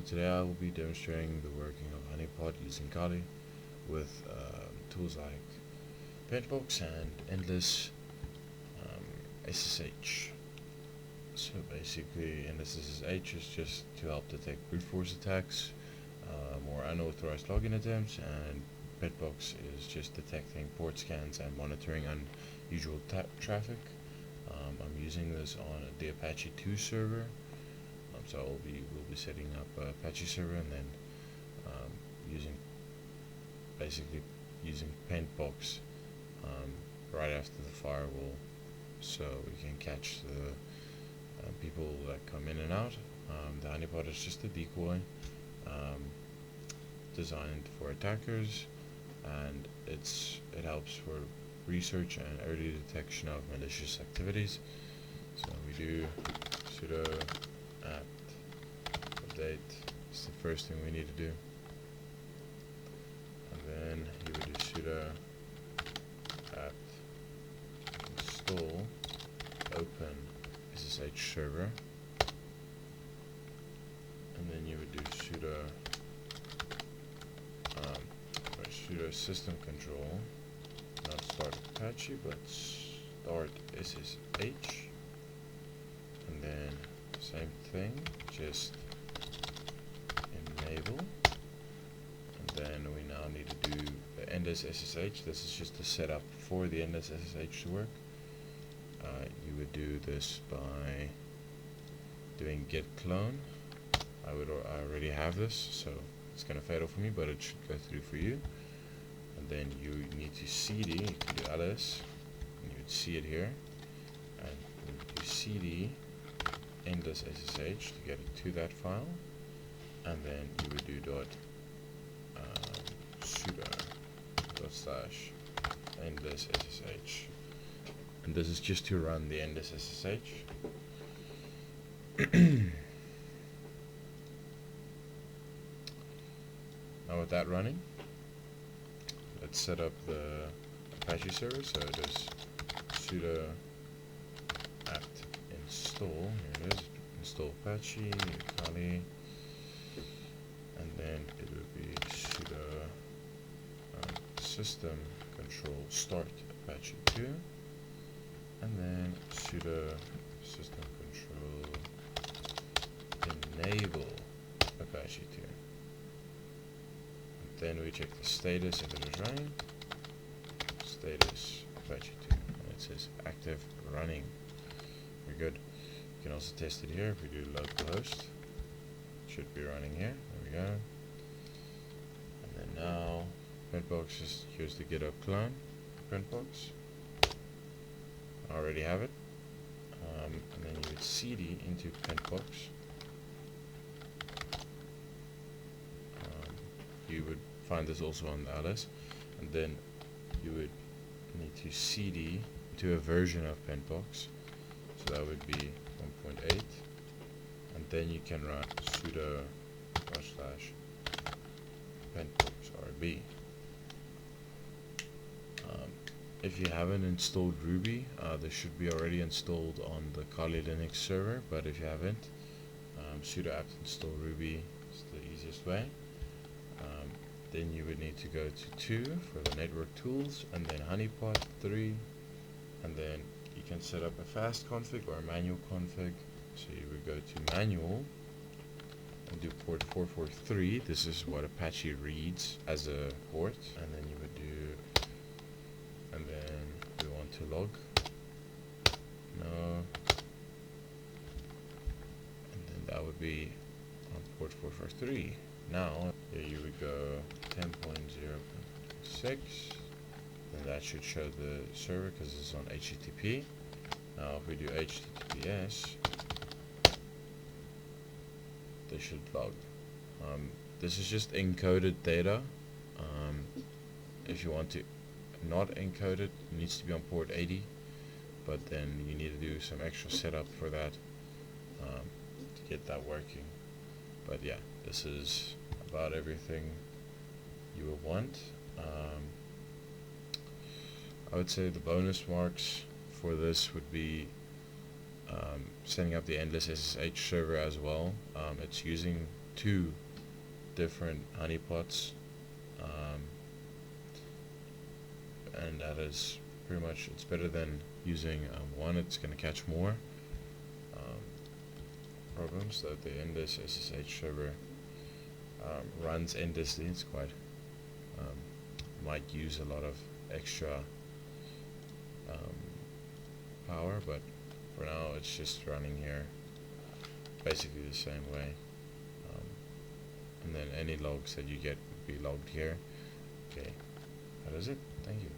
So today I will be demonstrating the working of Honeypot using Kali with tools like pentbox and endlessh SSH. So basically endlessh SSH is just to help detect brute force attacks, more unauthorized login attempts, and pentbox is just detecting port scans and monitoring unusual traffic. I'm using this on the Apache 2 server. So we'll be setting up a Apache server and then using pentbox right after the firewall, so we can catch the people that come in and out. The honeypot is just a decoy designed for attackers, and it helps for research and early detection of malicious activities. So we do sudo apt update. It's the first thing we need to do, and then you would do sudo apt install open SSH server, and then you would do sudo system control, not start Apache but start SSH, and then same thing, just enable, and then we now need to do the endlessh SSH. This is just the setup for the endlessh SSH to work. You would do this by doing git clone. I already have this, so it's gonna fail for me, but it should go through for you. And then you need to cd, you can do ls, and you would see it here, and you do cd endlessh SSH to get it to that file, and then you would do sudo / endlessh SSH, and this is just to run the endlessh SSH. Now with that running, let's set up the Apache server. So it is sudo apt install, here it is, install Apache, Kali, and then it would be sudo system control start Apache 2, and then sudo system control enable Apache 2. Then we check the status if it is running. Status Apache 2, and it says active running. We're good. You can also test it here if we do localhost. It should be running here. There we go. And then now pentbox is here's the GitHub clone. Pentbox. I already have it. And then you would cd into pentbox. You would find this also on the ls, and then you would need to cd to a version of pentbox, so that would be 1.8, and then you can run sudo /pentbox rb. If you haven't installed Ruby, this should be already installed on the Kali Linux server, but if you haven't, sudo apt install Ruby is the easiest way. Then you would need to go to 2 for the network tools, and then Honeypot 3, and then you can set up a fast config or a manual config. So you would go to manual and do port 443. This is what Apache reads as a port, and then you would do, and then we want to log, no, and then that would be on port 443. Now here you would go 10.0.6, and that should show the server because it's on HTTP. Now if we do HTTPS, they should log. This is just encoded data. If you want to not encode it, it needs to be on port 80, but then you need to do some extra setup for that to get that working. But yeah, this is about everything you would want. I would say the bonus marks for this would be setting up the endlessh SSH server as well. It's using 2 different honeypots, and that is pretty much, it's better than using one. It's going to catch more problems. That the endless SSH server runs endlessly. It's quite might use a lot of extra power, but for now it's just running here basically the same way, and then any logs that you get would be logged here. Okay, that is it. Thank you.